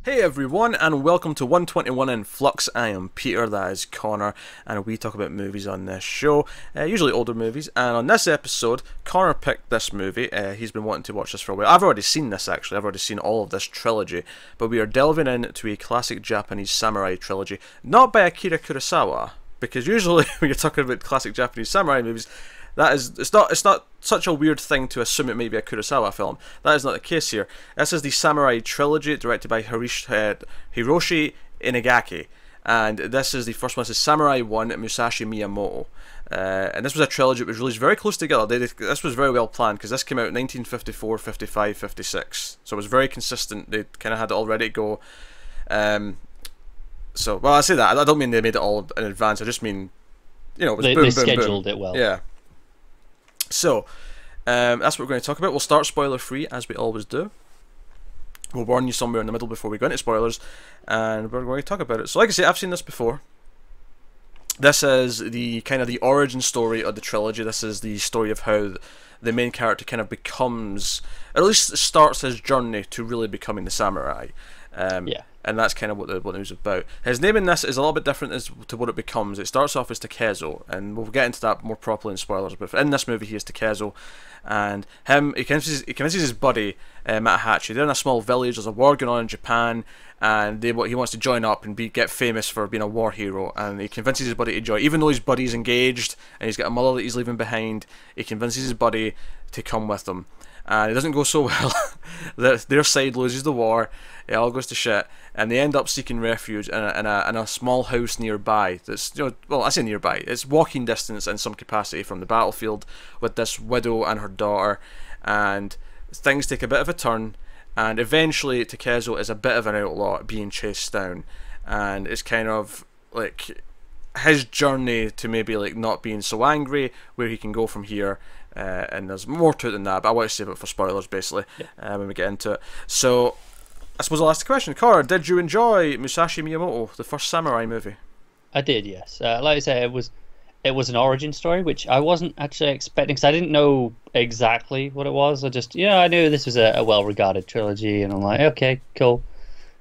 Hey everyone, and welcome to 121 in Flux. I am Peter, that is Connor, and we talk about movies on this show, usually older movies. And on this episode, Connor picked this movie. He's been wanting to watch this for a while. I've already seen this, actually. I've already seen all of this trilogy. But we are delving into a classic Japanese samurai trilogy, not by Akira Kurosawa, because usually when you're talking about classic Japanese samurai movies, it's not such a weird thing to assume it may be a Kurosawa film. That is not the case here. This is the Samurai Trilogy, directed by Hiroshi Inagaki, and this is the first one. This is Samurai 1, Musashi Miyamoto. And this was a trilogy that was released very close together. This was very well planned, because this came out in 1954, 55, 56. So it was very consistent. They kind of had it all ready to go. Well, I say that. I don't mean they made it all in advance. I just mean, it was they boom, boom, scheduled boom. it well. Yeah. So, that's what we're going to talk about. We'll start spoiler-free, as we always do. We'll warn you somewhere in the middle before we go into spoilers, and we're going to talk about it. So, like I say, I've seen this before. This is the kind of the origin story of the trilogy. This is the story of how the main character kind of becomes, or at least starts his journey to really becoming the samurai. Yeah. And that's kind of what it was about. His name in this is a little bit different as to what it becomes. It starts off as Takezo, and we'll get into that more properly in spoilers. But in this movie, he is Takezo, and he convinces his buddy Matahachi. They're in a small village. There's a war going on in Japan, and he wants to join up and get famous for being a war hero. And he convinces his buddy to join, even though his buddy's engaged and he's got a mother that he's leaving behind. He convinces his buddy to come with them. And it doesn't go so well. Their side loses the war. It all goes to shit, and they end up seeking refuge in a small house nearby. That's well, I say nearby. It's walking distance in some capacity from the battlefield, with this widow and her daughter. And things take a bit of a turn, and eventually Takezo is a bit of an outlaw, being chased down, and it's kind of like his journey to maybe like not being so angry, where he can go from here. And there's more to it than that, but I want to save it for spoilers, basically, when we get into it. So, I suppose I'll ask the question. Connor, did you enjoy Musashi Miyamoto, the first samurai movie? I did, yes. Like I say, it was an origin story, which I wasn't actually expecting, because I didn't know exactly what it was. I knew this was a well-regarded trilogy, and I'm like, okay, cool.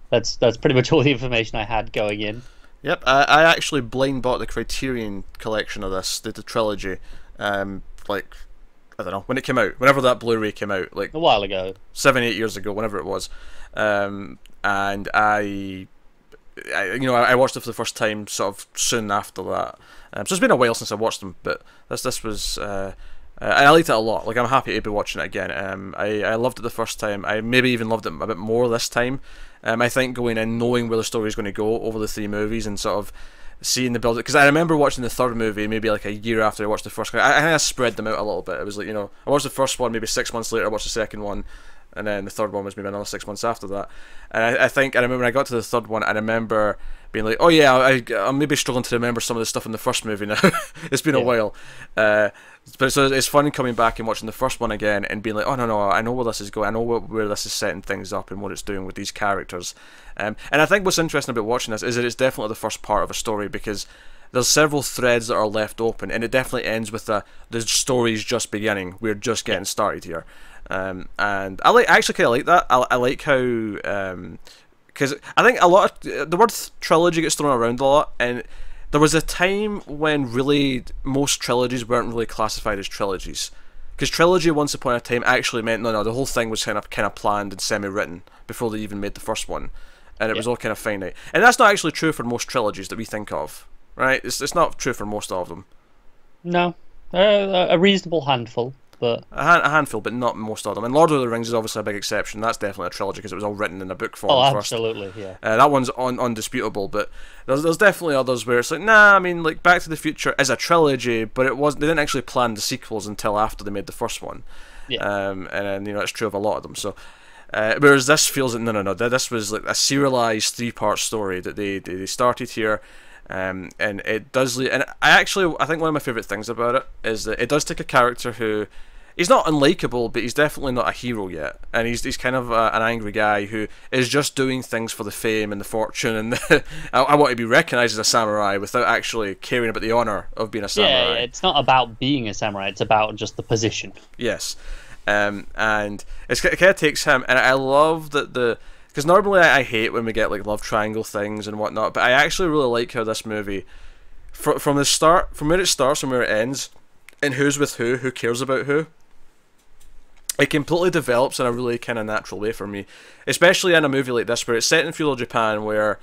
That's pretty much all the information I had going in. Yep, I actually blind bought the Criterion collection of this, the trilogy, I don't know, when it came out, whenever that Blu-ray came out, like a while ago, 7-8 years ago, whenever it was, and I watched it for the first time sort of soon after that. So it's been a while since I watched them, but this was I liked it a lot. Like, I'm happy to be watching it again. I loved it the first time. I maybe even loved it a bit more this time. I think going in knowing where the story is going to go over the three movies, and sort of seeing the build, because I remember watching the third movie maybe like a year after I watched the first one. I kind of spread them out a little bit. It was like, I watched the first one maybe 6 months later, I watched the second one, and then the third one was maybe another 6 months after that. And I think I remember when I got to the third one, I remember being like, oh yeah, I'm maybe struggling to remember some of the stuff in the first movie now. It's been a while. But so it's fun coming back and watching the first one again and being like, oh no, I know where this is going. I know where this is setting things up and what it's doing with these characters. And I think what's interesting about watching this is that it's definitely the first part of a story, because there's several threads that are left open, and it definitely ends with the story's just beginning. We're just getting started here. And I actually kind of like that. I like how, because I think a lot of the word trilogy gets thrown around a lot, and there was a time when really most trilogies weren't really classified as trilogies, because trilogy once upon a time actually meant no, the whole thing was kind of planned and semi-written before they even made the first one, and it was all kind of finite. And that's not actually true for most trilogies that we think of, right? It's not true for most of them. No, a reasonable handful. But a handful, but not most of them. And Lord of the Rings is obviously a big exception. That's definitely a trilogy, because it was all written in a book form first. Absolutely, yeah. That one's undisputable, but there's definitely others where it's like, nah, I mean, like Back to the Future is a trilogy, but they didn't actually plan the sequels until after they made the first one. Yeah. And then, it's true of a lot of them. So, whereas this feels like, no, this was like a serialized 3-part story that they started here. And it does, and I think one of my favourite things about it is that it does take a character who, he's not unlikable, but he's definitely not a hero yet, and he's kind of an angry guy who is just doing things for the fame and the fortune, and I want to be recognised as a samurai without actually caring about the honour of being a samurai. Yeah, it's not about being a samurai, it's about just the position. Yes. And it kind of takes him, and I love that because normally I hate when we get like love triangle things and whatnot, but I actually really like how this movie, from the start, from where it starts and where it ends, and who's with who cares about who, it completely develops in a really kind of natural way for me, especially in a movie like this where it's set in feudal Japan, where,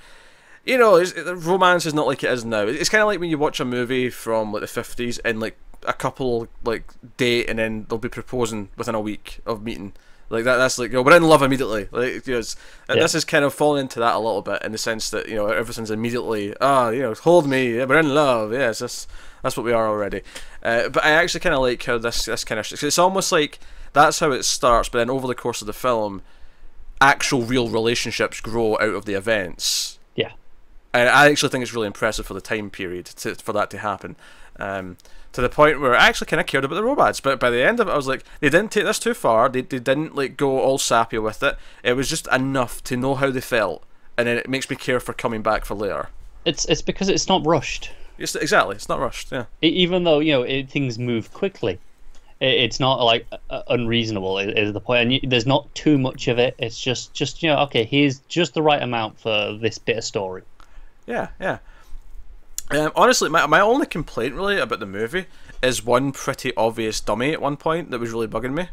you know, romance is not like it is now. It's kind of like when you watch a movie from like the 50s and like a couple like date and then they'll be proposing within a week of meeting. Like that's like, you know, we're in love immediately. Like, you know, this is kind of falling into that a little bit, in the sense that, you know, everything's immediately, you know, hold me, yeah, we're in love. Yes, that's what we are already. But I actually kind of like how this kind of, it's almost like that's how it starts, but then over the course of the film, actual real relationships grow out of the events. Yeah. And I actually think it's really impressive for the time period for that to happen. To the point where I actually kind of cared about the robots, but by the end of it I was like, they didn't take this too far, they didn't like go all sappy with it, it was just enough to know how they felt, and then it makes me care for coming back for later. It's because it's not rushed. Exactly, it's not rushed, yeah. Even though, you know, things move quickly, it's not like unreasonable is the point, and there's not too much of it, it's just, you know, okay, here's just the right amount for this bit of story. Yeah. Honestly, my only complaint really about the movie is one pretty obvious dummy at one point that was really bugging me.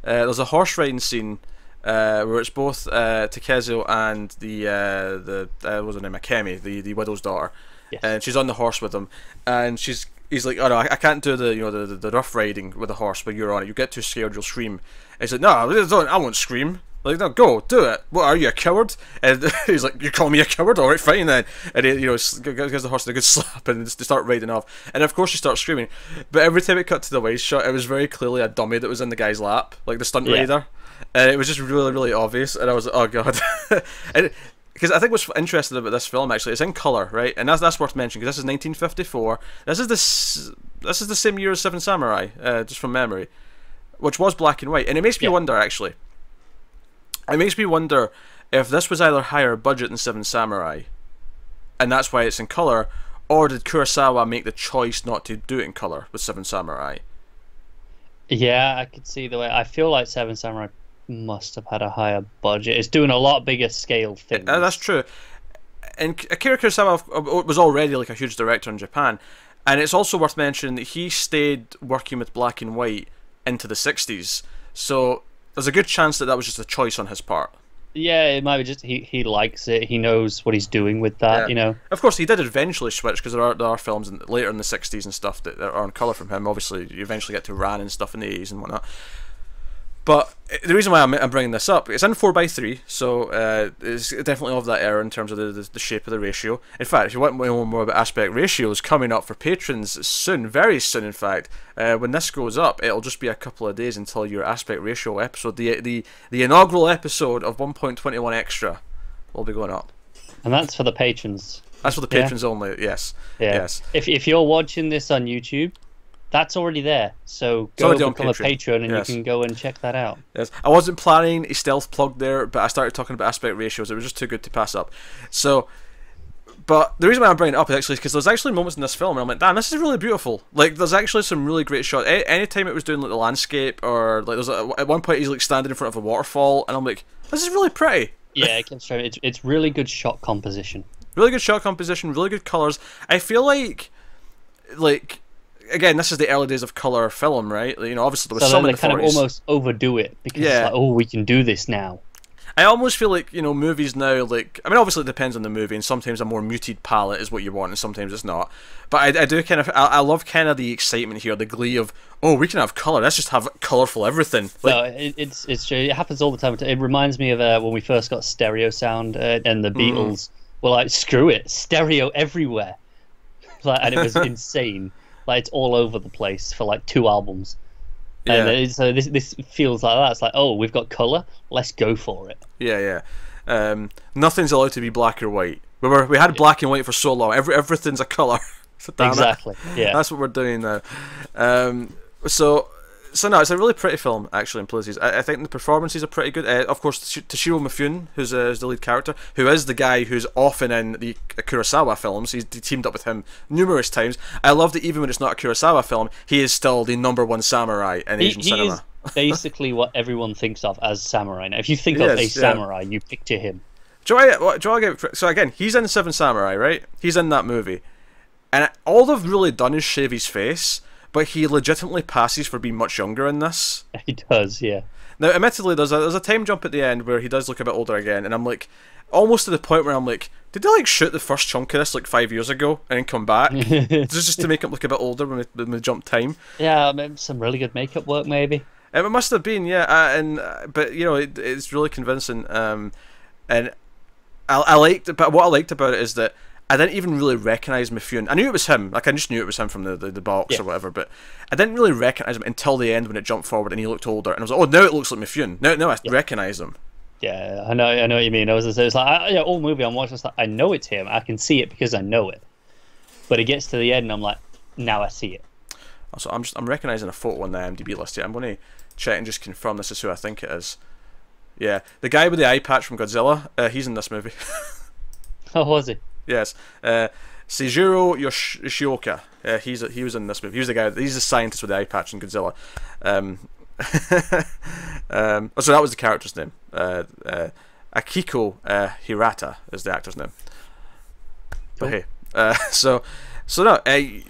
There's a horse riding scene where it's both Takezo and the what's her name, Akemi, the widow's daughter, Yes. and she's on the horse with him, and he's like, oh no, I can't do the rough riding with the horse when you're on it. You get too scared, you'll scream. And he's like, no, I won't scream. Like, no, go, do it. What, are you, a coward? And he's like, you call me a coward? Alright, fine then. And he, you know, gives the horse a good slap and they start riding off. And of course she starts screaming. But every time it cut to the wide shot, it was very clearly a dummy that was in the guy's lap, like the stunt rider. And it was just really, really obvious. And I was like, oh god. Because I think what's interesting about this film, actually, it's in colour, right? And that's worth mentioning, because this is 1954. This is the same year as Seven Samurai, just from memory, which was black and white. And it makes me wonder, actually. It makes me wonder if this was either higher budget than Seven Samurai, and that's why it's in colour, or did Kurosawa make the choice not to do it in colour with Seven Samurai? Yeah, I could see the way. I feel like Seven Samurai must have had a higher budget. It's doing a lot bigger scale things. That's true. And Akira Kurosawa was already like a huge director in Japan, and it's also worth mentioning that he stayed working with black and white into the 60s, so there's a good chance that was just a choice on his part. Yeah, it might be just he likes it. He knows what he's doing with that, you know. Of course, he did eventually switch, because there are films later in the 60s and stuff that are in colour from him. Obviously, you eventually get to Ran and stuff in the 80s and whatnot. But the reason why I'm bringing this up, it's in 4:3, so it's definitely of that era in terms of the shape of the ratio. In fact, if you want to know more about aspect ratios, coming up for patrons soon, very soon in fact, when this goes up, it'll just be a couple of days until your aspect ratio episode, the inaugural episode of 1.21 Extra, will be going up. And that's for the patrons. That's for the patrons only, yes. Yeah. Yes. If you're watching this on YouTube, that's already there, so go become a patron and you can go and check that out. Yes, I wasn't planning a stealth plug there, but I started talking about aspect ratios. It was just too good to pass up. So, but the reason why I'm bringing it up is actually because there's actually moments in this film where I'm like, damn, this is really beautiful. Like, there's actually some really great shots. Anytime it was doing like the landscape, or like at one point he's like standing in front of a waterfall, and I'm like, this is really pretty. Yeah, it comes from it's really good shot composition. Really good shot composition, really good colors. I feel like again, this is the early days of colour film, right? You know, obviously there was some in the 40s. So they kind of almost overdo it, because it's like, oh, we can do this now. I almost feel like, you know, movies now, like, I mean, obviously it depends on the movie, and sometimes a more muted palette is what you want, and sometimes it's not. But I do kind of, I love kind of the excitement here, the glee of, oh, we can have colour, let's just have colourful everything. Like, no, it's true. It happens all the time. It reminds me of when we first got stereo sound, and the Beatles were like, screw it, stereo everywhere. Like, and it was insane. Like, it's all over the place for like 2 albums. Yeah. And so this feels like that. It's like, oh, we've got colour, let's go for it. Yeah. Nothing's allowed to be black or white. We had black and white for so long. Everything's a colour. So exactly. Yeah. That's what we're doing now. So no, it's a really pretty film, actually, in places. I think the performances are pretty good. Of course, Toshiro Mifune, who's the lead character, who is the guy who's often in the Kurosawa films. He's teamed up with him numerous times. I love that even when it's not a Kurosawa film, he is still the #1 samurai in Asian cinema. basically what everyone thinks of as samurai. Now, if you think He of a is, yeah. samurai, you picture him. Do I get so again? He's in Seven Samurai, right? He's in that movie, and all they've really done is shave his face, but he legitimately passes for being much younger in this. He does, yeah. Now, admittedly, there's a time jump at the end where he does look a bit older again, and I'm like, almost to the point where I'm like, did they like shoot the first chunk of this like 5 years ago and then come back just to make him look a bit older when we jump time? Yeah, maybe some really good makeup work, maybe. It must have been, yeah, but you know, it's really convincing, and I liked, but what I liked about it is that I didn't even really recognise Mifune. I knew it was him, like I just knew it was him from the box or whatever, but I didn't really recognise him until the end when it jumped forward and he looked older, and I was like, oh, now it looks like Mifune. Now I recognise him. Yeah, I know what you mean. It was like, all movie I'm watching, it's like, I know it's him. I can see it because I know it. But it gets to the end, and I'm like, now I see it. Also, I'm recognising a photo on the IMDb list here. I'm going to check and just confirm this is who I think it is. Yeah, the guy with the eye patch from Godzilla. He's in this movie. Oh, was he? Yes, Seijiro Yoshioka. He was in this movie. He was the guy. He's the scientist with the eye patch in Godzilla. So that was the character's name. Akiko Hirata is the actor's name. But hey, so no, you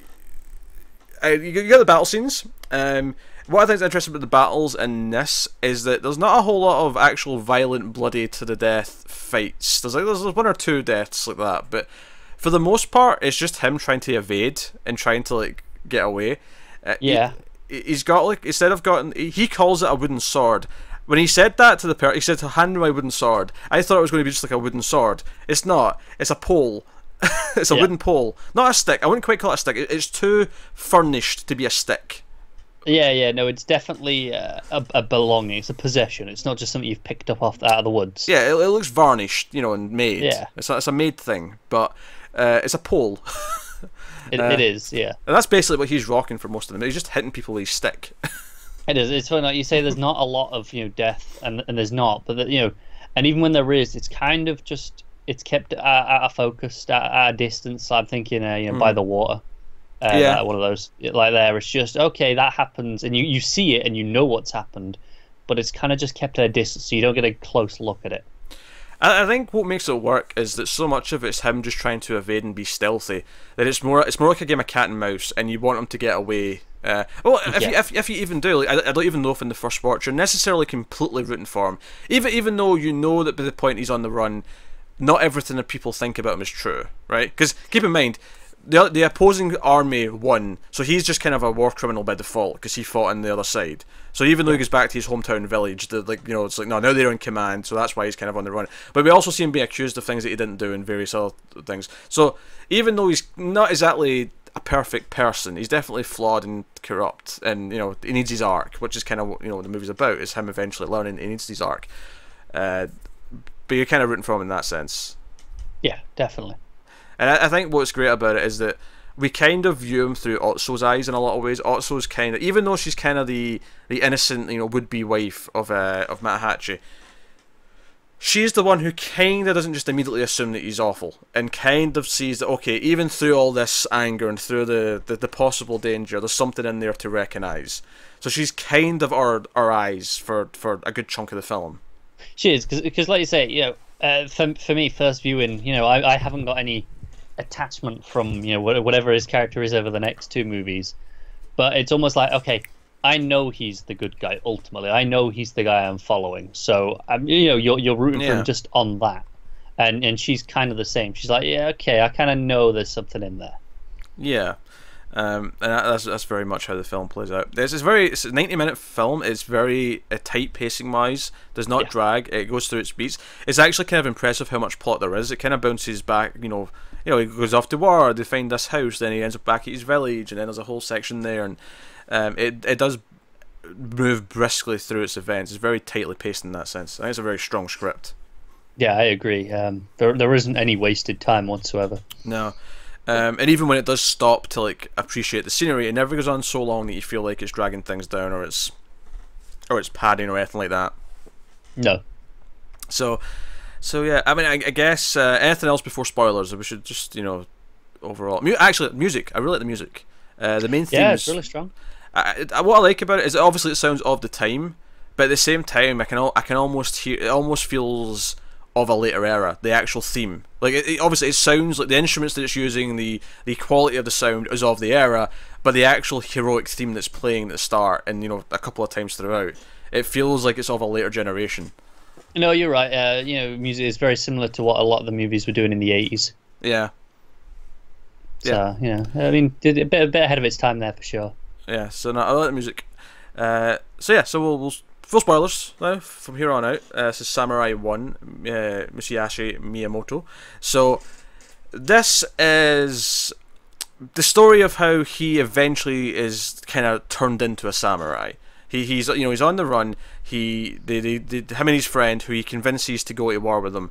got the battle scenes. What I think is interesting about the battles in this is that there's not a whole lot of actual violent, bloody to the death fights. There's one or two deaths like that, but for the most part, it's just him trying to evade and trying to like get away. Yeah. He's got like, instead of he calls it a wooden sword. When he said that to the person, he said to hand me my wooden sword. I thought it was going to be just like a wooden sword. It's not. It's a pole. It's a wooden pole, not a stick. I wouldn't quite call it a stick. It's too furnished to be a stick. Yeah, no, it's definitely a belonging. It's a possession. It's not just something you've picked up out of the woods. Yeah, it looks varnished, you know, and made. Yeah. It's a made thing, but it's a pole. It is, yeah. And that's basically what he's rocking for most of them. He's just hitting people with his stick. It is. It's funny. Like you say, there's not a lot of death, and there's not, but and even when there is, it's kind of just it's kept at a focus, at a distance. I'm thinking, by the water. One of those like there. It's just okay. That happens, and you see it, and you know what's happened, but it's kind of just kept at a distance, so you don't get a close look at it. I think what makes it work is that so much of it's him just trying to evade and be stealthy that it's more like a game of cat and mouse, and you want him to get away. If you even do, like, I don't even know if in the first watch you're necessarily completely rooting for him, even though you know that by the point he's on the run, not everything that people think about him is true, right? Because keep in mind, the opposing army won, so he's just kind of a war criminal by default because he fought on the other side. So even though he goes back to his hometown village, it's like no, now they're in command, so that's why he's kind of on the run. But we also see him being accused of things that he didn't do and various other things. So even though he's not exactly a perfect person, he's definitely flawed and corrupt, and he needs his arc, which is kind of what the movie's about, is him eventually learning he needs his arc. But you're kind of rooting for him in that sense. Yeah, definitely. And I think what's great about it is that we kind of view him through Otsu's eyes in a lot of ways. Otsu's kind of, even though she's kind of the innocent, would-be wife of Matahachi, she's the one who kind of doesn't just immediately assume that he's awful, and kind of sees that, okay, even through all this anger and through the possible danger, there's something in there to recognise. So she's kind of our eyes for a good chunk of the film. She is, because like you say, for me, first viewing, I haven't got any attachment from whatever his character is over the next two movies, but it's almost like, okay, I know he's the good guy ultimately. I know he's the guy I'm following, so you're rooting for him just on that, and she's kind of the same. She's like, yeah, okay, I kind of know there's something in there. Yeah. And that's very much how the film plays out. It's a 90-minute film. It's very tight pacing wise. Does not drag. It goes through its beats. It's actually kind of impressive how much plot there is. It kind of bounces back. He goes off to war. They find this house. Then he ends up back at his village, and then there's a whole section there. And it does move briskly through its events. It's very tightly paced in that sense. I think it's a very strong script. Yeah, I agree. There isn't any wasted time whatsoever. No. And even when it does stop to like appreciate the scenery, it never goes on so long that you feel like it's dragging things down or it's padding or anything like that. No. So yeah. I mean, I guess anything else before spoilers? We should just overall. Actually, music. I really like the music. The main theme. Yeah, it's really strong. what I like about it is obviously it sounds of the time, but at the same time I can almost hear it. Almost feels of a later era. The actual theme, like obviously it sounds like the instruments that it's using, the quality of the sound is of the era, but the actual heroic theme that's playing at the start and a couple of times throughout, it feels like it's of a later generation. No, you're right. Music is very similar to what a lot of the movies were doing in the 80s. Yeah. So, I mean, did a bit ahead of its time there for sure. Yeah, so no, I like the music. So we'll full spoilers now from here on out. This is Samurai 1, Musashi Miyamoto. So this is the story of how he eventually is kind of turned into a samurai. He's on the run. Him and his friend, who he convinces to go to war with him.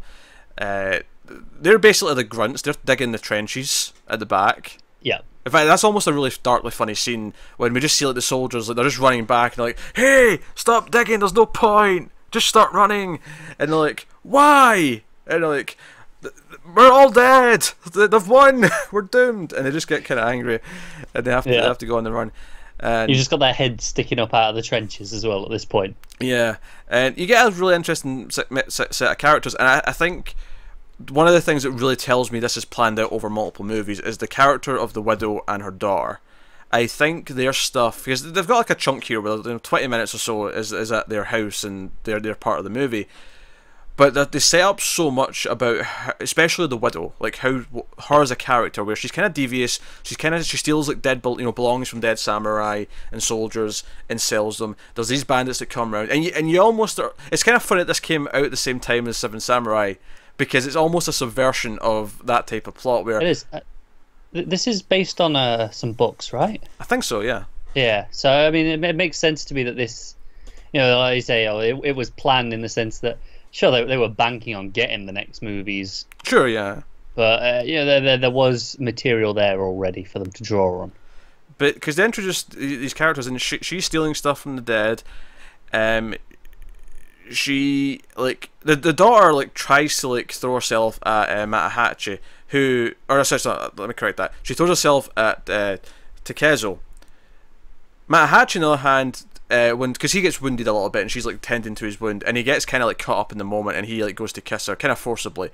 They're basically the grunts. They're digging the trenches at the back. Yeah. In fact, that's almost a really darkly funny scene when we just see like the soldiers, like they're just running back and they're like, "Hey, stop digging! There's no point. Just start running." And they're like, "Why?" And they're like, "We're all dead. They've won. We're doomed." And they just get kind of angry, and they have to go on the run. And you just got their head sticking up out of the trenches as well at this point. Yeah, and you get a really interesting set of characters, and I think one of the things that really tells me this is planned out over multiple movies is the character of the widow and her daughter. I think their stuff, because they've got like a chunk here where 20 minutes or so is at their house and they're part of the movie, but they set up so much about her, especially the widow, like how her as a character, where she's kind of devious, she steals like dead belongings from dead samurai and soldiers and sells them. There's these bandits that come around, and you almost are, it's kind of funny that this came out at the same time as Seven Samurai, because it's almost a subversion of that type of plot. Where it is. This is based on some books, right? I think so, yeah. Yeah. So I mean, it makes sense to me that this, like you say, it was planned in the sense that sure they were banking on getting the next movies. Sure, yeah. But there was material there already for them to draw on. But because they introduced these characters, and she's stealing stuff from the dead. She the daughter tries to throw herself at Matahachi, let me correct that. She throws herself at Takezo. Matahachi, on the other hand, because he gets wounded a little bit, and she's tending to his wound, and he gets kind of caught up in the moment, and he goes to kiss her kind of forcibly,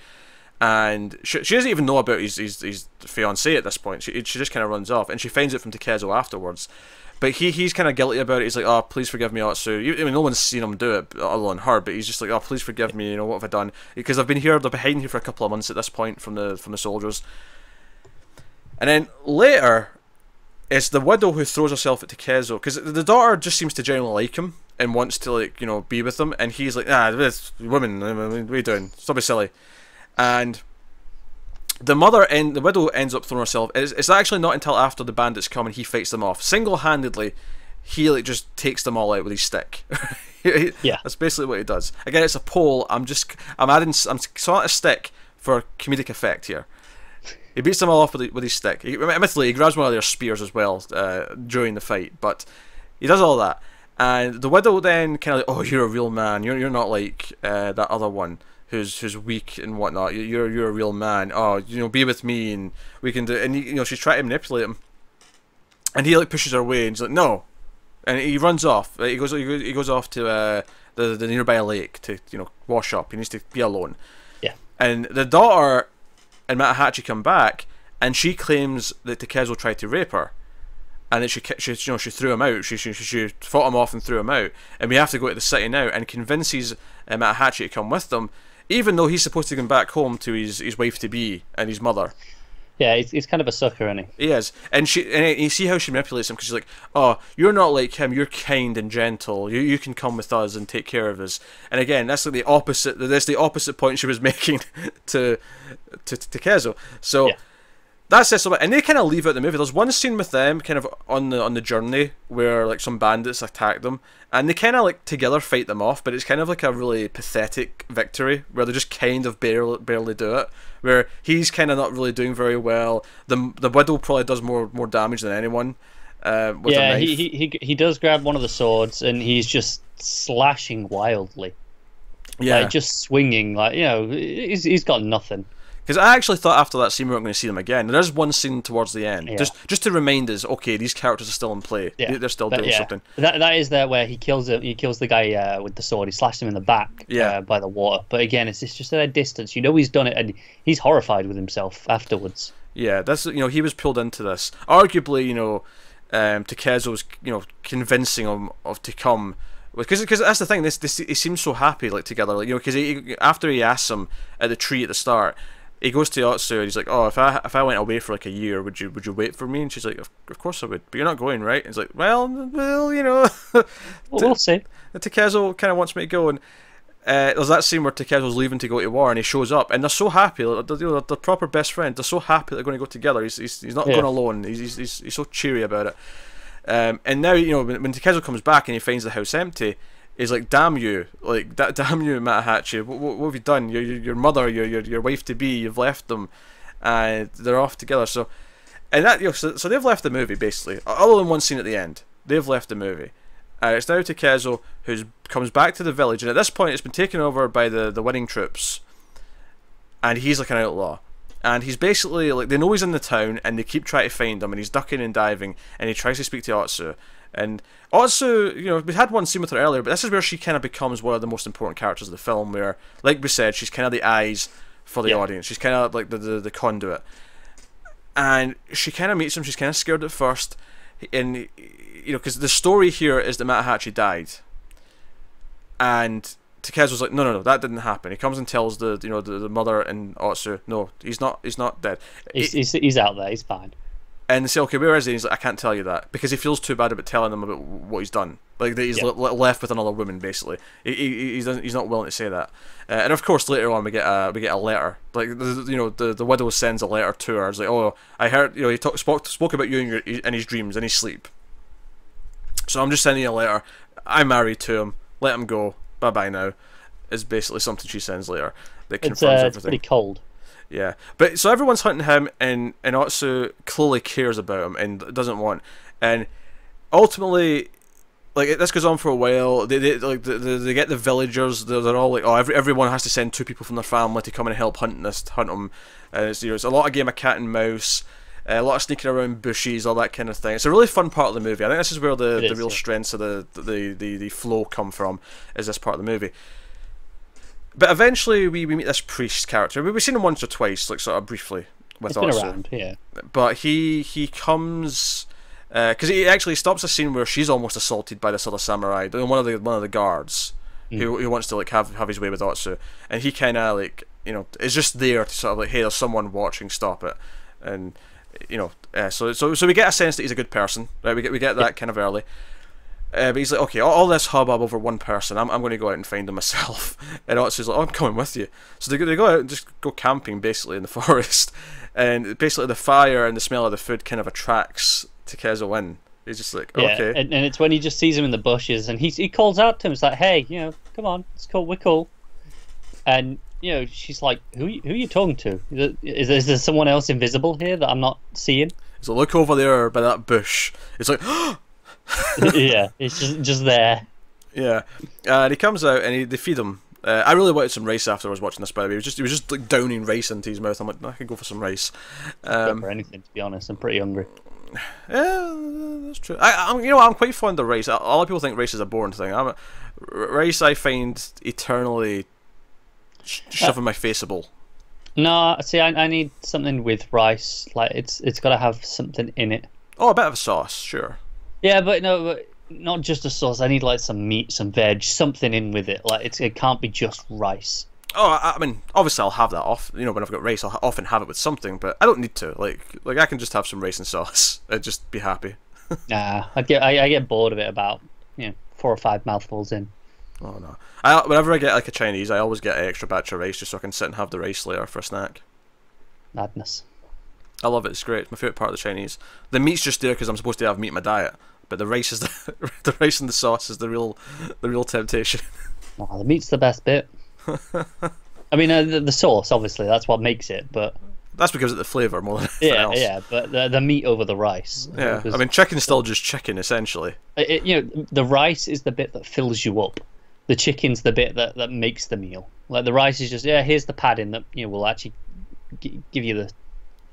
and she doesn't even know about his fiancée at this point. She just kind of runs off, and she finds it from Takezo afterwards. But he's kind of guilty about it. He's like, "Oh, please forgive me, Otsu." I mean, no one's seen him do it other than her, but he's just like, "Oh, please forgive me. What have I done?" Because they're behind here for a couple of months at this point from the soldiers. And then later, it's the widow who throws herself at Takezo, because the daughter just seems to generally like him and wants to be with him, and he's like, "This women, what are you doing? Stop being silly." And the widow ends up throwing herself. It's actually not until after the bandits come and he fights them off single-handedly. He just takes them all out with his stick. Yeah, that's basically what he does. Again, it's a pole. I'm sort of stick for comedic effect here. He beats them all off with his stick. Admittedly, he grabs one of their spears as well during the fight, but he does all that. And the widow then kind of "Oh, you're a real man. You're not like that other one who's weak and whatnot. You're a real man. Oh, be with me and we can do." And she's trying to manipulate him, and he pushes her away, and he's like, "No," and he runs off. He goes off to the nearby lake to wash up. He needs to be alone. Yeah. And the daughter and Matahachi come back, and she claims that Takezo tried to rape her, and that she threw him out. She fought him off and threw him out. And we have to go to the city now, and convinces Matahachi to come with them, even though he's supposed to come back home to his wife to be and his mother. Yeah, he's kind of a sucker, isn't he? He is, and you see how she manipulates him, because she's like, "Oh, you're not like him. You're kind and gentle. You can come with us and take care of us." And again, that's the opposite. That's the opposite point she was making to Takezo. So. Yeah. That's it. And they kind of leave out the movie. There's one scene with them kind of on the journey where some bandits attack them, and they kind of together fight them off, but it's kind of a really pathetic victory where they just kind of barely do it, where he's kind of not really doing very well. The widow probably does more damage than anyone with a knife. he does grab one of the swords, and he's just slashing wildly. Yeah, just swinging he's got nothing. Because I actually thought after that scene we weren't going to see them again. There is one scene towards the end, Yeah. just to remind us, okay, these characters are still in play. Yeah. They're still doing something. That is there where he kills him. He kills the guy with the sword. He slashed him in the back by the water. But again, it's just at a distance. You know he's done it, and he's horrified with himself afterwards. Yeah, that's he was pulled into this. Arguably, Takezo was convincing him to come. Because that's the thing. He seems so happy together. Because after he asks him at the tree at the start. He goes to Otsu and he's like, "Oh, if I went away for a year, would you wait for me?" And she's like, "Of course I would, but you're not going, right?" And he's like, "Well, we'll see." Takezo kind of wants me to go, and there's that scene where Takezo's leaving to go to war, and he shows up, and they're so happy. They're proper best friends. They're so happy they're going to go together. He's not going alone. He's so cheery about it. And now when Takezo comes back and he finds the house empty. He's like, damn you, damn you, Matahachi. What have you done? Your mother, your wife to be, you've left them, and they're off together. So, and that so they've left the movie basically. Other than one scene at the end, they've left the movie. It's now Takezo who comes back to the village, and at this point, it's been taken over by the winning troops, and he's like an outlaw. And he's basically they know he's in the town, and they keep trying to find him, and he's ducking and diving, and he tries to speak to Otsu. And Otsu, we had one scene with her earlier, but this is where she kind of becomes one of the most important characters of the film, where, like we said, she's kind of the eyes for the audience. She's kind of like the conduit. And she kind of meets him, she's kind of scared at first, and, because the story here is that Matahachi died. And Takezo's like, no, that didn't happen. He comes and tells the mother and Otsu, no, he's not dead. He's out there, he's fine. And they say, okay, where is he? And he's like, I can't tell you that, because he feels too bad about telling them about what he's done. That he's left with another woman, basically. He's not willing to say that. And of course, later on, we get a letter. The widow sends a letter to her. It's like, oh, I heard, he spoke about you in his dreams, in his sleep. So I'm just sending you a letter. I'm married to him. Let him go. Bye bye now. Is basically something she sends later that confirms everything. It's pretty cold. Yeah, but so everyone's hunting him, and Otsu clearly cares about him and doesn't want. And ultimately, this goes on for a while. They get the villagers. They're all like, oh, everyone has to send 2 people from their family to come and help hunt him. It's a lot of game of cat and mouse, a lot of sneaking around bushes, all that kind of thing. It's a really fun part of the movie. I think this is where the real strengths of the flow come from. Is this part of the movie? But eventually we meet this priest character. We've seen him once or twice, sort of briefly with Otsu. He's been around, yeah. But he comes because he actually stops a scene where she's almost assaulted by this other samurai, one of the guards, who wants to have his way with Otsu, and he kind of is just there to sort of hey, there's someone watching, stop it, and so we get a sense that he's a good person, right? We get that kind of early. But he's like, okay, all this hubbub over one person, I'm going to go out and find him myself. And Otsu's like, oh, I'm coming with you. So they go out and just go camping, basically, in the forest. And basically the fire and the smell of the food kind of attracts Takezo in. He's just like, okay. And it's when he just sees him in the bushes, and he calls out to him, it's like, hey, come on, it's cool, we're cool. And, she's like, who are you talking to? Is there someone else invisible here that I'm not seeing? He's like, look over there by that bush. It's like, yeah, it's just there. Yeah, and he comes out and they feed him. I really wanted some rice after I was watching this. By the way, he was just like downing rice into his mouth. I'm like, I could go for some rice. Go for anything, to be honest. I'm pretty hungry. Yeah, that's true. I'm quite fond of rice. A lot of people think rice is a boring thing. Rice I find eternally shoving my faceable. No, see, I need something with rice. It's got to have something in it. Oh, a bit of a sauce, sure. Yeah, but not just a sauce. I need some meat, some veg, something in with it. It can't be just rice. Oh, I mean, obviously I'll have that when I've got rice, I'll often have it with something, but I don't need to. Like I can just have some rice and sauce and just be happy. Nah, I get bored of it about 4 or 5 mouthfuls in. Oh no! Whenever I get a Chinese, I always get an extra batch of rice just so I can sit and have the rice later for a snack. Madness. I love it. It's great. It's my favourite part of the Chinese. The meat's just there because I'm supposed to have meat in my diet, but the rice is the rice and the sauce is the real temptation. Oh, the meat's the best bit. I mean, the sauce, obviously, that's what makes it, but that's because of the flavour more than anything else. Yeah, but the meat over the rice. Yeah, I mean, chicken's still just chicken, essentially. The rice is the bit that fills you up. The chicken's the bit that makes the meal. The rice is just, here's the padding that will actually give you the.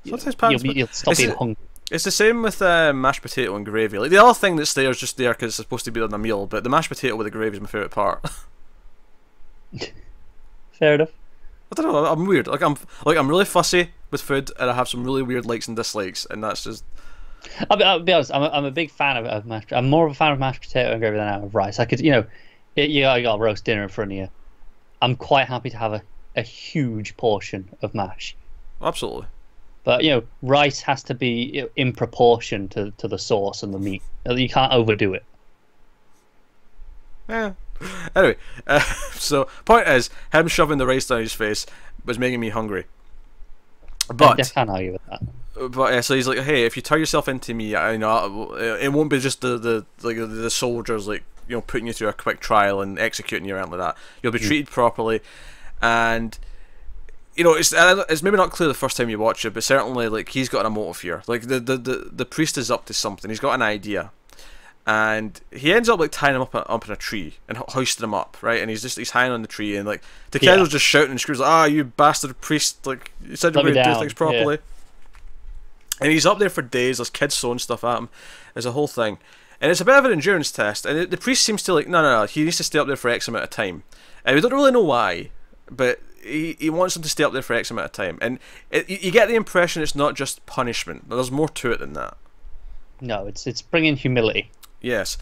Sometimes pants, You'll stop being hungry. It's the same with mashed potato and gravy. Like the other thing that's there is just there because it's supposed to be on a meal, but the mashed potato with the gravy is my favourite part. Fair enough. I don't know. I'm weird. I'm really fussy with food, and I have some really weird likes and dislikes, and that's just. I'll be honest. I'm a big fan of mashed. I'm more of a fan of mashed potato and gravy than I am of rice. I could, you got a roast dinner in front of you. I'm quite happy to have a huge portion of mash. Absolutely. But rice has to be in proportion to the sauce and the meat. You can't overdo it. Yeah. Anyway, so point is, him shoving the rice down his face was making me hungry. But I can't argue with that. But so he's like, hey, if you turn yourself into me, it won't be just the soldiers putting you through a quick trial and executing you around like that. You'll be treated properly, and it's maybe not clear the first time you watch it, but certainly he's got a motive here. The priest is up to something. He's got an idea, and he ends up tying him up in a tree and hoisting him up, right? And he's hanging on the tree, and Takedo's just shouting and screams, "Ah, you bastard priest! You said you were going to do things properly." Yeah. And he's up there for days. There's kids throwing stuff at him. There's a whole thing, and it's a bit of an endurance test. And the priest seems to no. He needs to stay up there for X amount of time, and we don't really know why, but he wants him to stay up there for X amount of time. And you get the impression it's not just punishment. There's more to it than that. No, it's bringing humility. Yes,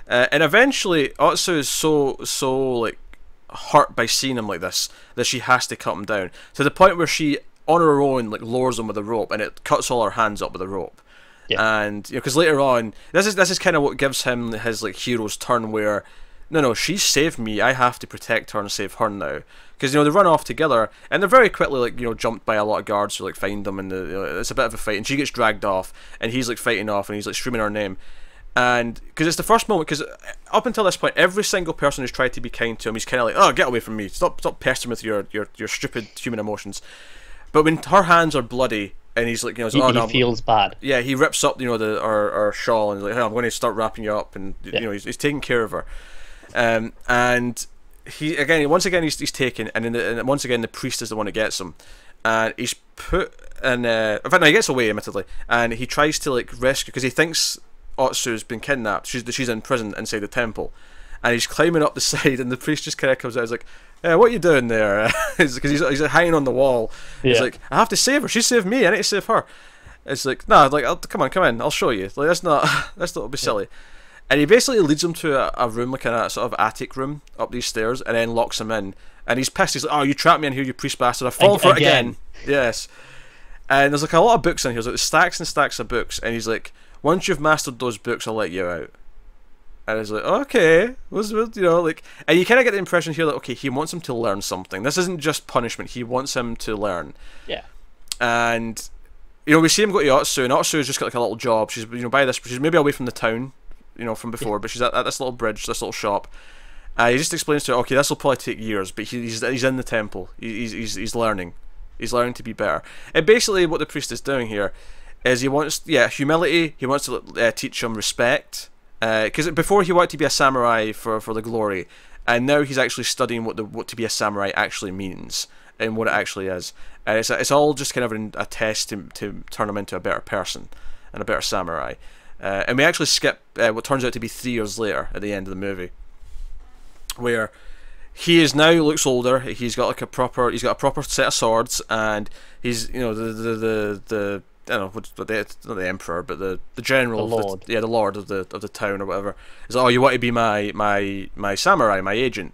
and eventually Otsu is so hurt by seeing him like this that she has to cut him down to the point where she, on her own, lowers him with a rope, and it cuts all her hands up with a rope. Yeah. And because later on, this is kind of what gives him his hero's turn, where no, she saved me, I have to protect her and save her now. Because they run off together, and they're very quickly jumped by a lot of guards who find them, and it's a bit of a fight, and she gets dragged off, and he's fighting off, and he's screaming her name. And because it's the first moment, because up until this point, every single person who's tried to be kind to him, he's kind of oh, get away from me, stop pestering with your stupid human emotions. But when her hands are bloody, and he's he feels bad. Yeah, he rips up our shawl, and he's hey, I'm going to start wrapping you up, and he's taking care of her. And once again he's taken, and once again the priest is the one that gets him, and he's put in. In fact, no, he gets away, admittedly, and he tries to rescue, because he thinks Otsu's been kidnapped. She's in prison inside the temple, and he's climbing up the side, and the priest just kind of comes out. He's like, what are you doing there? Because he's hanging on the wall. Yeah. He's like, I have to save her. She saved me. I need to save her. It's like, no, come on, I'll show you. That's not be silly. Yeah. And he basically leads him to a room, a sort of attic room up these stairs, and then locks him in. And he's pissed. He's like, oh, you trapped me in here, you priest bastard. I've fallen for it again. Yes. And there's a lot of books in here. There's stacks and stacks of books. And he's like, once you've mastered those books, I'll let you out. And he's like, okay. And you kind of get the impression here that, okay, he wants him to learn something. This isn't just punishment. He wants him to learn. Yeah. And, we see him go to Otsu, and Otsu's just got a little job. She's, by this, she's maybe away from the town, from before, but she's at this little bridge, this little shop. He just explains to her, okay, this will probably take years, but he's in the temple. He's learning. He's learning to be better. And basically what the priest is doing here is he wants, humility. He wants to teach him respect. Because before he wanted to be a samurai for the glory, and now he's actually studying what to be a samurai actually means and what it actually is. And it's all just kind of a test to turn him into a better person and a better samurai. And we actually skip what turns out to be 3 years later at the end of the movie, where he is now looks older. He's got a proper set of swords, and he's the I don't know, not the emperor, but the general, the lord. The lord of the town or whatever. He's like, oh, you want to be my samurai, my agent?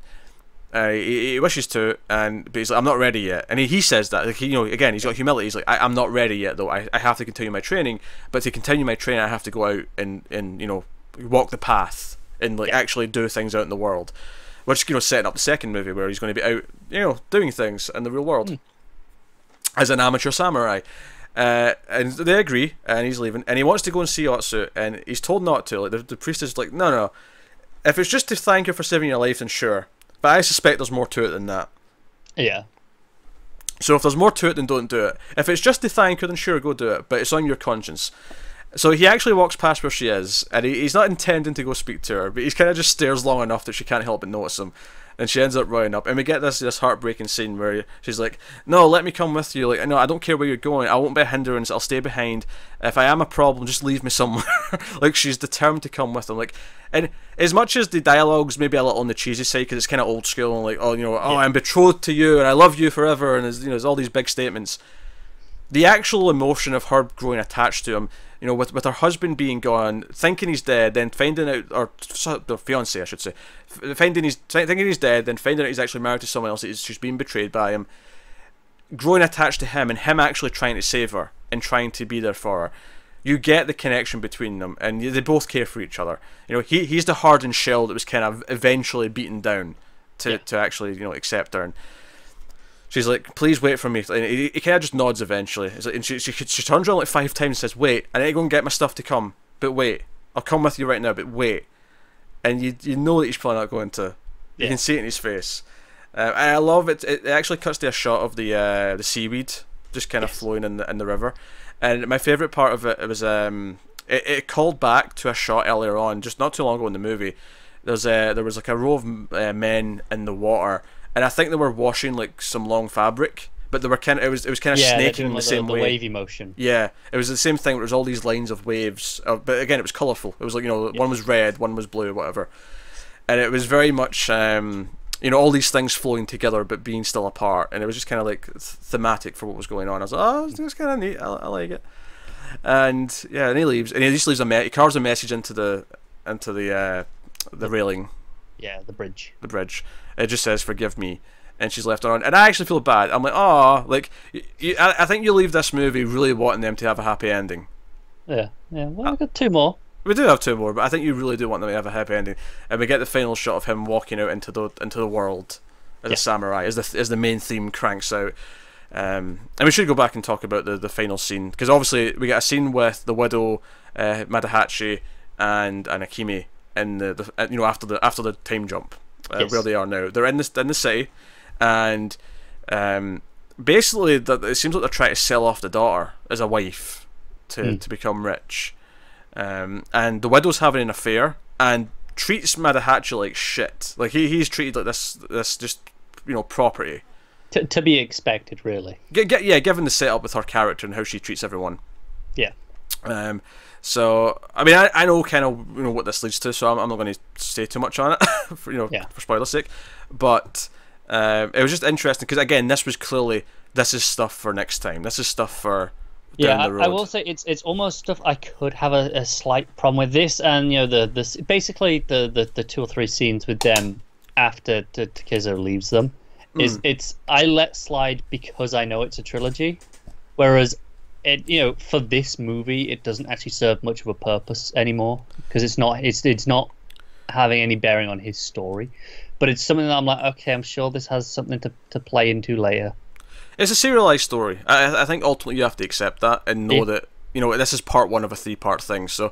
He wishes to, but he's like, I'm not ready yet. And he says that, again, he's got humility. He's like, I'm not ready yet, though. I have to continue my training, but to continue my training, I have to go out and walk the path and actually do things out in the world. Which setting up the second movie where he's going to be out, doing things in the real world as an amateur samurai. And they agree, and he's leaving, and he wants to go and see Otsu, and he's told not to. The priest is like, no, if it's just to thank you for saving your life, then sure, but I suspect there's more to it than that. Yeah. So if there's more to it, then don't do it. If it's just to thank her, then sure, go do it, but it's on your conscience. So he actually walks past where she is, and he's not intending to go speak to her, but he kind of just stares long enough that she can't help but notice him. and she ends up running up, and we get this heartbreaking scene where she's like, "No, let me come with you. Like, no, I don't care where you're going. I won't be a hindrance. I'll stay behind. If I am a problem, just leave me somewhere." Like, she's determined to come with him. Like, and as much as the dialogue's maybe a little on the cheesy side because it's kind of old school and like, oh, you know, oh, I'm betrothed to you and I love you forever, and there's all these big statements. The actual emotion of her growing attached to him, you know, with her husband being gone, thinking he's dead, then finding out, or the fiance, I should say, thinking he's dead, then finding out he's actually married to someone else, she's being betrayed by him, growing attached to him, and him actually trying to save her and trying to be there for her. You get the connection between them, and they both care for each other. You know, he's the hardened shell that was kind of eventually beaten down to actually, you know, accept her. And she's like, "Please wait for me." And he kind of just nods eventually. It's like, and she turns around like 5 times and says, "Wait, I need to go and get my stuff to come. But wait, I'll come with you right now. But wait." And you know that he's probably not going to. You can see it in his face. And I love it. It actually cuts to a shot of the seaweed just kind of flowing in the river. And my favourite part of it was it called back to a shot earlier on, just not too long ago in the movie. There was like a row of men in the water, and I think they were washing like some long fabric, but they were kind of it was kind of snaking in the same way. The wavy motion. Yeah, it was the same thing. Where it was all these lines of waves, but again, it was colourful. It was like, you know, one was red, one was blue, whatever, and it was very much you know, all these things flowing together but being still apart, and it was just kind of like thematic for what was going on. I was like, oh, it's kind of neat. I like it. And yeah, and he leaves, and he just leaves he carves a message into the railing. Yeah, the bridge. The bridge. It just says, "Forgive me," and she's left on. And I actually feel bad. I'm like, oh, like I think you leave this movie really wanting them to have a happy ending. Yeah. Well, we've got 2 more. We do have 2 more, but I think you really do want them to have a happy ending. And we get the final shot of him walking out into the world as a samurai, as the main theme cranks out. And we should go back and talk about the final scene, because obviously we get a scene with the widow, Madahachi, and Akemi in the you know, after the time jump, where they are now. They're in the city, and basically it seems like they're trying to sell off the daughter as a wife to become rich. And the widow's having an affair and treats Madahachi like shit. Like he's treated like this just, you know, property. To be expected, really. Given the setup with her character and how she treats everyone. Yeah. So I mean, I know kind of, you know, what this leads to, so I'm not going to say too much on it, for, you know, for spoiler's sake. But it was just interesting because, again, this is stuff for next time. This is stuff for. Yeah, I will say it's almost stuff I could have a slight problem with this, and you know basically the 2 or 3 scenes with them after Takezo leaves them it's I let slide because I know it's a trilogy, whereas it, you know, for this movie it doesn't actually serve much of a purpose anymore because it's not having any bearing on his story, but it's something that I'm like, okay, I'm sure this has something to play into later. It's a serialized story. I think ultimately you have to accept that and know that, you know, this is part 1 of a 3-part thing. So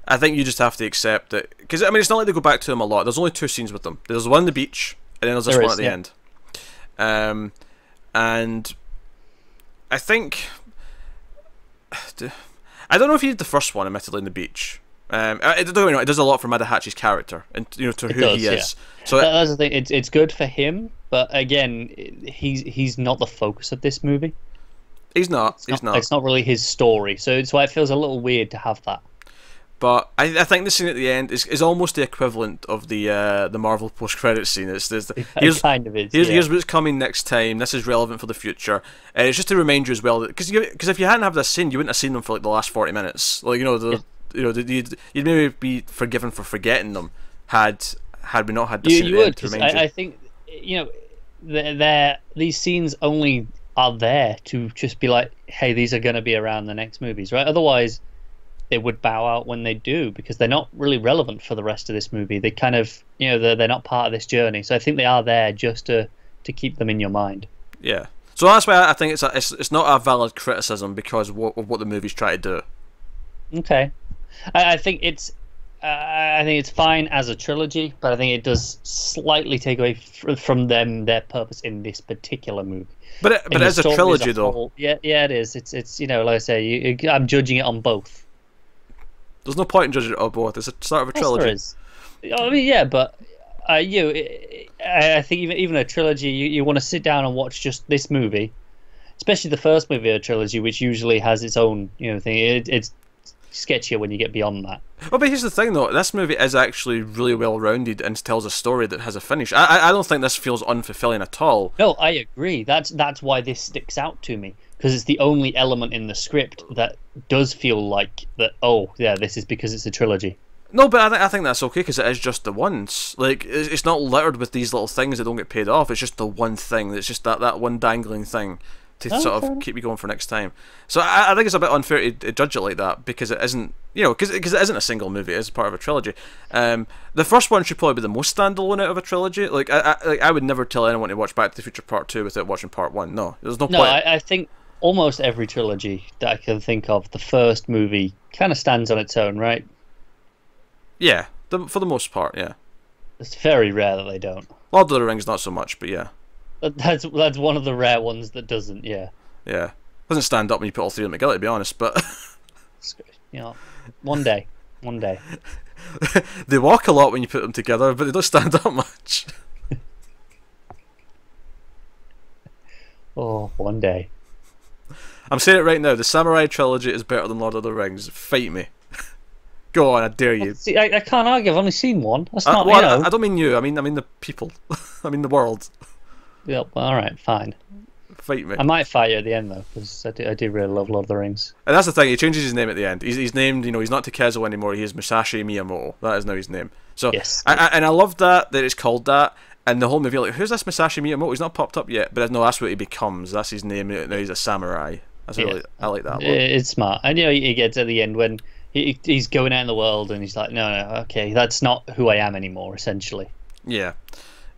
I think you just have to accept it, because I mean, it's not like they go back to him a lot. There's only 2 scenes with them. There's one on the beach, and then there's this one at the end. And I think I don't know if he did the first one, admittedly, in the beach. It does a lot for Madahachi's character and, you know, to who he is. Yeah. So that's the thing. It's good for him, but again, he's not the focus of this movie. He's not. It's not really his story, so it's why it feels a little weird to have that. But I think the scene at the end is almost the equivalent of the Marvel post-credits scene. Here's what's coming next time. This is relevant for the future. And it's just to remind you as well, because if you hadn't have this scene, you wouldn't have seen them for like the last 40 minutes. Like, you know, you'd maybe be forgiven for forgetting them had we not had this scene you would, to remind you. I think, you know, these scenes only are there to just be like, hey, these are going to be around the next movies, right? Otherwise, they would bow out when they do, because they're not really relevant for the rest of this movie. They kind of, you know, they're not part of this journey. So I think they are there just to keep them in your mind. Yeah. So that's why I think it's not a valid criticism because of what the movie's trying to do. Okay. I think it's fine as a trilogy, but I think it does slightly take away from their purpose in this particular movie. But as a trilogy, though. Yeah, it is. It's you know, like I say, I'm judging it on both. There's no point in judging it on both. It's a start of a trilogy. Yes, there is. I mean, yeah, but I think even a trilogy, you want to sit down and watch just this movie, especially the first movie of a trilogy, which usually has its own thing. It's sketchier when you get beyond that. Well, but here's the thing, though. This movie is actually really well rounded and tells a story that has a finish. I don't think this feels unfulfilling at all. No, I agree. That's why this sticks out to me, because it's the only element in the script that does feel like that. Oh, yeah, this is because it's a trilogy. No, but I think that's okay because it is just the once. Like, it's not littered with these little things that don't get paid off. It's just the one thing. It's just that one dangling thing to sort of keep you going for next time. So I think it's a bit unfair to judge it like that because it isn't, because it isn't a single movie. It is part of a trilogy. The first one should probably be the most standalone out of a trilogy. Like, I would never tell anyone to watch Back to the Future Part 2 without watching Part 1. No, there's no point. No, I think almost every trilogy that I can think of, the first movie kind of stands on its own, right? Yeah, for the most part, yeah. It's very rare that they don't. Lord of the Rings, not so much, but yeah. That's one of the rare ones that doesn't, yeah. Yeah. Doesn't stand up when you put all three of them together, to be honest, but... One day. They walk a lot when you put them together, but they don't stand up much. Oh, one day. I'm saying it right now, the Samurai Trilogy is better than Lord of the Rings. Fight me. Go on, I dare you. See, I can't argue. I've only seen one. That's not. I don't mean you. I mean the people. I mean the world. Yeah. Well, all right. Fine. Fight me. I might fight you at the end though, because I do really love Lord of the Rings. And that's the thing. He changes his name at the end. He's named. He's not Takezo anymore. He is Musashi Miyamoto. That is now his name. So yes. And I love that it's called that. And the whole movie, like, who's this Musashi Miyamoto? He's not popped up yet, but no, that's what he becomes. That's his name. Now he's a samurai. I like that a lot. It's smart. And he gets at the end when he's going out in the world and he's like, no, okay, that's not who I am anymore, essentially. Yeah.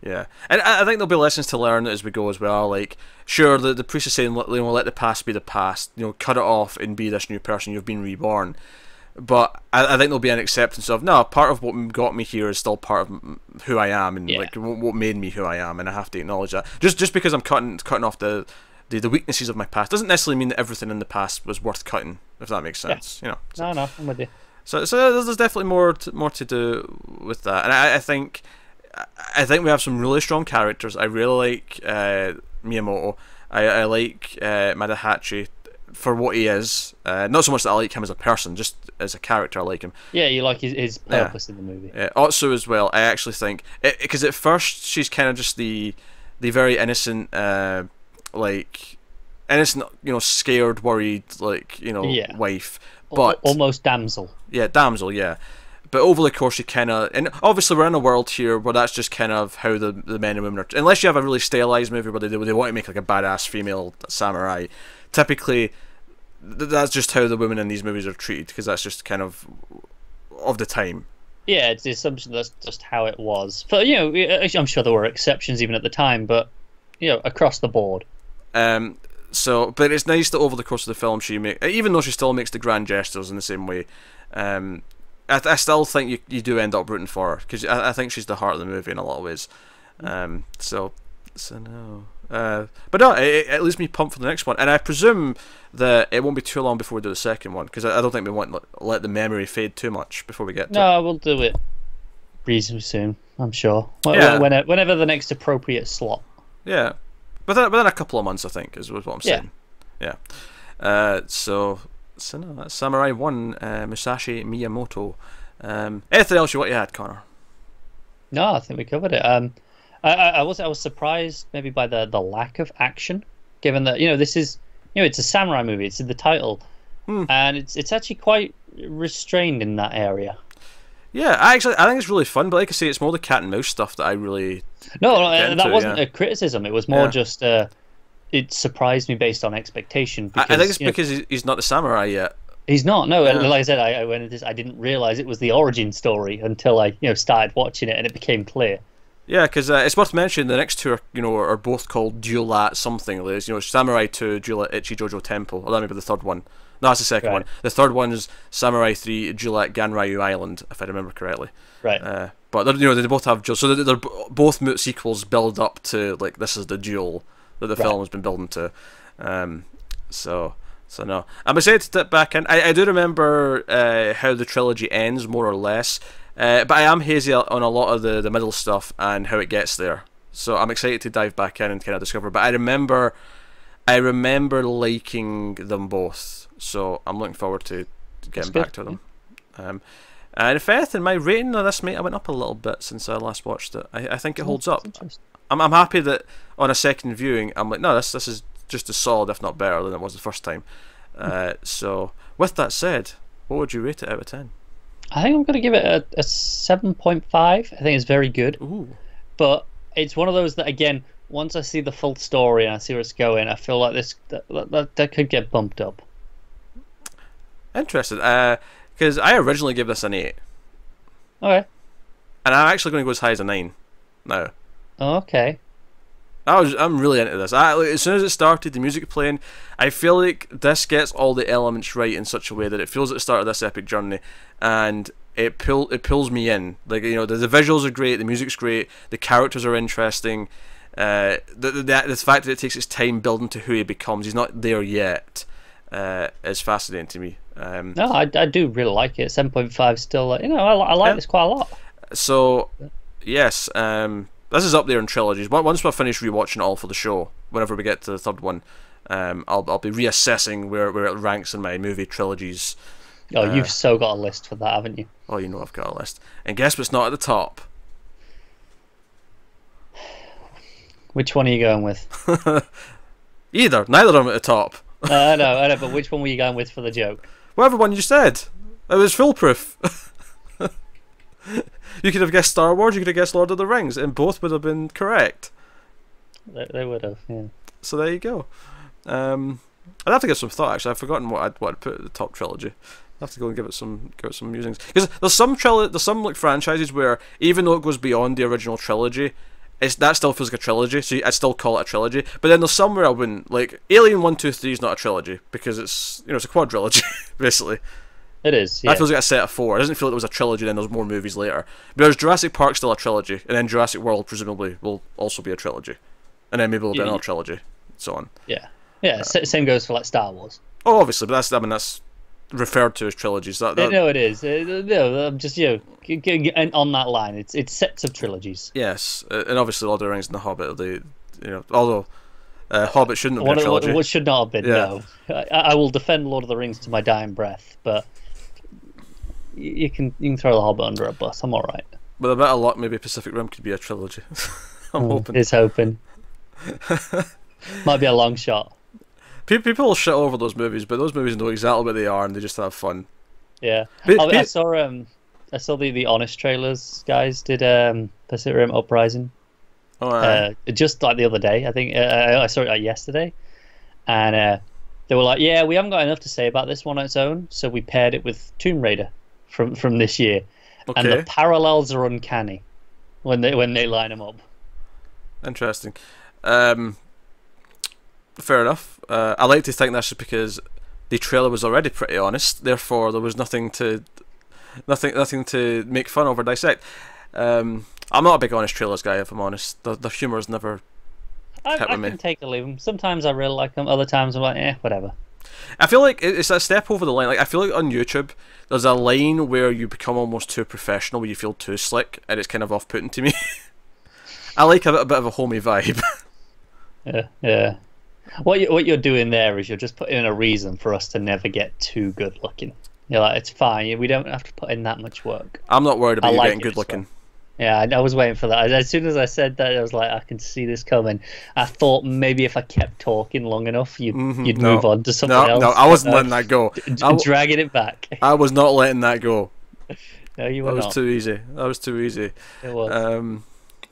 And I think there'll be lessons to learn as we go as well. Like, sure, the priest is saying, let the past be the past. Cut it off and be this new person. You've been reborn. But I think there'll be an acceptance of, no, part of what got me here is still part of who I am and like what made me who I am, and I have to acknowledge that. Just because I'm cutting off the weaknesses of my past doesn't necessarily mean that everything in the past was worth cutting, if that makes sense. No, I'm with you. So there's definitely more to do with that, and I think we have some really strong characters. I really like Miyamoto. I like Madahachi for what he is. Not so much that I like him as a person, just as a character I like him. Yeah, you like his purpose in the movie. Otsu as well, I actually think, because at first she's kind of just the very innocent, scared, worried, wife. But almost damsel. Yeah, damsel, yeah. But over the course, you kind of... And obviously, we're in a world here where that's just kind of how the men and women are... Unless you have a really stylized movie where they want to make like a badass female samurai, typically, that's just how the women in these movies are treated, because that's just kind of the time. Yeah, it's the assumption that's just how it was. But, I'm sure there were exceptions even at the time, but, across the board. But it's nice that over the course of the film, even though she still makes the grand gestures in the same way, I still think you do end up rooting for her, because I think she's the heart of the movie in a lot of ways. So no. But no, it leaves me pumped for the next one, and I presume that it won't be too long before we do the second one, because I don't think we want to let the memory fade too much before we get to it. No, we'll do it reasonably soon, I'm sure. Whenever the next appropriate slot. Yeah. Within a couple of months, I think, is what I'm saying. Yeah. So no, that's Samurai 1, Musashi Miyamoto. Anything else you had, Connor? No, I think we covered it. I was surprised maybe by the lack of action, given that this is it's a samurai movie. It's in the title, and it's actually quite restrained in that area. Yeah, I think it's really fun, but like I say, it's more the cat and mouse stuff that I really that wasn't a criticism. It was more just it surprised me based on expectation. Because, I think it's because he's not the samurai yet. He's not. No, and like I said, I didn't realize it was the origin story until I started watching it and it became clear. Yeah, because it's worth mentioning the next two are both called Duel at something. There's Samurai 2, Duel at Ichijojo Temple, or that may be the third one. No, that's the second one. The third one is Samurai 3, Duel at Ganryu Island, if I remember correctly. Right. But they both have duels, so they're both sequels build up to like this is the duel that the film has been building to. So no, I'm excited to dip back in. I do remember how the trilogy ends more or less. But I am hazy on a lot of the middle stuff and how it gets there. So I'm excited to dive back in and kind of discover. But I remember liking them both. So I'm looking forward to getting back to them. And if anything, my rating of this, mate, I went up a little bit since I last watched it. I think it holds up. I'm happy that on a second viewing, I'm like, no, this is just as solid, if not better, than it was the first time. So with that said, what would you rate it out of 10? I think I'm going to give it a 7.5. I think it's very good. Ooh. But it's one of those that, again, once I see the full story and I see where it's going, I feel like that could get bumped up. Interesting. Because I originally gave this an 8. Okay. And I'm actually going to go as high as a 9 now. Okay. I'm really into this. As soon as it started, the music playing, I feel like this gets all the elements right in such a way that it feels at the start of this epic journey, and it pulls me in. Like, you know, the visuals are great, the music's great, the characters are interesting. The fact that it takes its time building to who he becomes, he's not there yet, is fascinating to me. No, I do really like it. 7.5 still, I like this quite a lot. So, yes, this is up there in trilogies. Once we finish rewatching it all for the show, whenever we get to the third one, I'll be reassessing where it ranks in my movie trilogies. Oh, you've so got a list for that, haven't you? Oh, you know I've got a list. And guess what's not at the top? Which one are you going with? Neither of them at the top. I know, but which one were you going with for the joke? Whatever one you said. It was foolproof. You could have guessed Star Wars, you could have guessed Lord of the Rings, and both would have been correct. They would have, yeah. So there you go. I'd have to give some thought, actually. I've forgotten what I'd put at the top trilogy. I'd have to go and give it some musings. Because there's some like franchises where, even though it goes beyond the original trilogy, that still feels like a trilogy, so I'd still call it a trilogy. But then there's some where I wouldn't. Like, Alien 1, 2, 3 is not a trilogy, because it's a quadrilogy, basically. It is, yeah. That feels like a set of 4. It doesn't feel like it was a trilogy, then there's more movies later. But there's Jurassic Park still a trilogy, and then Jurassic World presumably will also be a trilogy. And then maybe there'll be another trilogy, so on. Yeah. Yeah, same goes for like Star Wars. Oh, obviously, but that's referred to as trilogies. No, it is. No, I'm just, on that line, it's sets of trilogies. Yes, and obviously Lord of the Rings and The Hobbit, although Hobbit shouldn't have been a trilogy. What should not have been, no. I will defend Lord of the Rings to my dying breath, but you can throw The Hobbit under a bus. I'm alright. With a bit of luck, maybe Pacific Rim could be a trilogy. I'm hoping. It's hoping. Might be a long shot. People will shit over those movies, but those movies know exactly what they are, and they just have fun. Yeah, I saw the Honest trailers. Guys did Pacific Rim Uprising. Oh, just like the other day, I think I saw it yesterday, and they were like, "Yeah, we haven't got enough to say about this one on its own, so we paired it with Tomb Raider from this year, and the parallels are uncanny when they line them up." Interesting. Fair enough. I like to think that's just because the trailer was already pretty honest, therefore there was nothing to make fun of or dissect. I'm not a big honest trailers guy, if I'm honest. The humour has never kept with me. I can take or leave them. Sometimes I really like them, other times I'm like, whatever. I feel like it's a step over the line. Like, I feel like on YouTube there's a line where you become almost too professional, where you feel too slick, and it's kind of off-putting to me. I like a bit of a homey vibe. Yeah. What you're doing there is you're just putting in a reason for us to never get too good looking. You're like, it's fine. We don't have to put in that much work. I'm not worried about you getting good looking. Well. Yeah, I was waiting for that. As soon as I said that, I was like, I can see this coming. I thought maybe if I kept talking long enough, you'd move on to something else. No, I wasn't letting that go. Dragging it back. I was not letting that go. No, you were not. That was too easy. It was.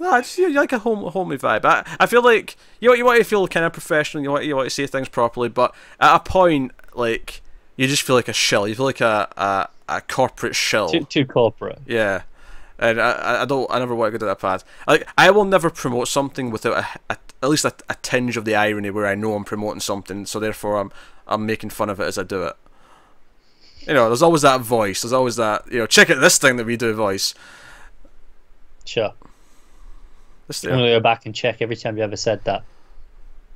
No, you like a homey vibe. I feel like you want to feel kind of professional. You want to say things properly, but at a point, like, you just feel like a shill. You feel like a corporate shill. Too corporate. Yeah, and I never want to go down that path. Like, I will never promote something without at least a tinge of the irony where I know I'm promoting something, so therefore I'm making fun of it as I do it. There's always that voice. There's always that check out this thing that we do voice. Sure. I'm going to go back and check every time you ever said that.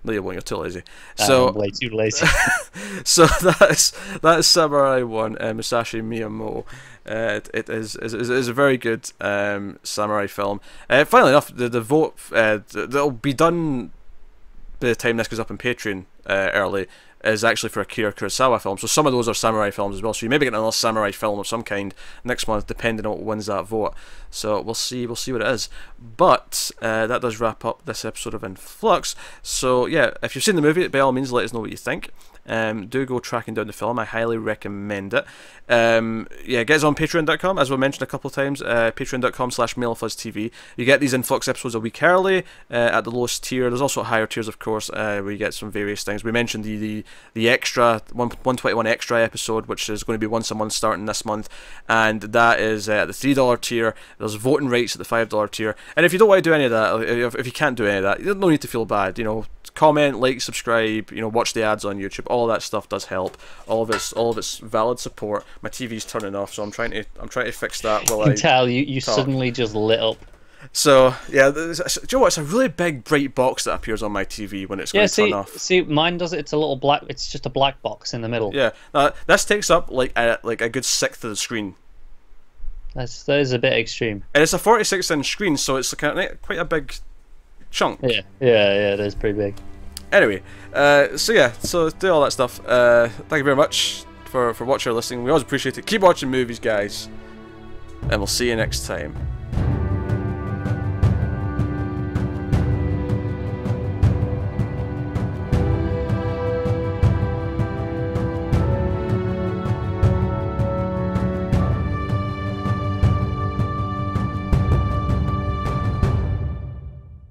No, you won't. You're too lazy. I'm So, way too lazy. so that is Samurai 1, Musashi Miyamoto. It is a very good samurai film. Funnily enough, the vote that'll be done by the time this goes up on Patreon early is actually for Akira Kurosawa film. So some of those are samurai films as well. So you may be getting another samurai film of some kind next month, depending on what wins that vote. So we'll see what it is. But that does wrap up this episode of In Flux. So yeah, if you've seen the movie, by all means, let us know what you think. Do go tracking down the film. I highly recommend it. Yeah, get us on patreon.com, as we mentioned a couple of times. Patreon.com/MailFuzzTV. You get these Influx episodes a week early at the lowest tier. There's also higher tiers, of course, where you get some various things. We mentioned the extra 121 extra episode, which is going to be once a month starting this month, and that is at the $3 tier. There's voting rights at the $5 tier. And if you don't want to do any of that, if you can't do any of that, you don't need to feel bad. Comment, like, subscribe, watch the ads on YouTube. All that stuff does help. All of it's valid support. My TV's turning off, so I'm trying to fix that while I can tell you talk. Suddenly just lit up. So yeah, do you know what? It's a really big bright box that appears on my TV when it's going to turn off. See, mine does it. It's a little black. It's just a black box in the middle. Yeah, this takes up like a good sixth of the screen. That is a bit extreme. And it's a 46-inch screen, so it's quite a big chunk. Yeah, it is pretty big. Anyway, so do all that stuff. Thank you very much for watching or listening. We always appreciate it. Keep watching movies, guys, and we'll see you next time.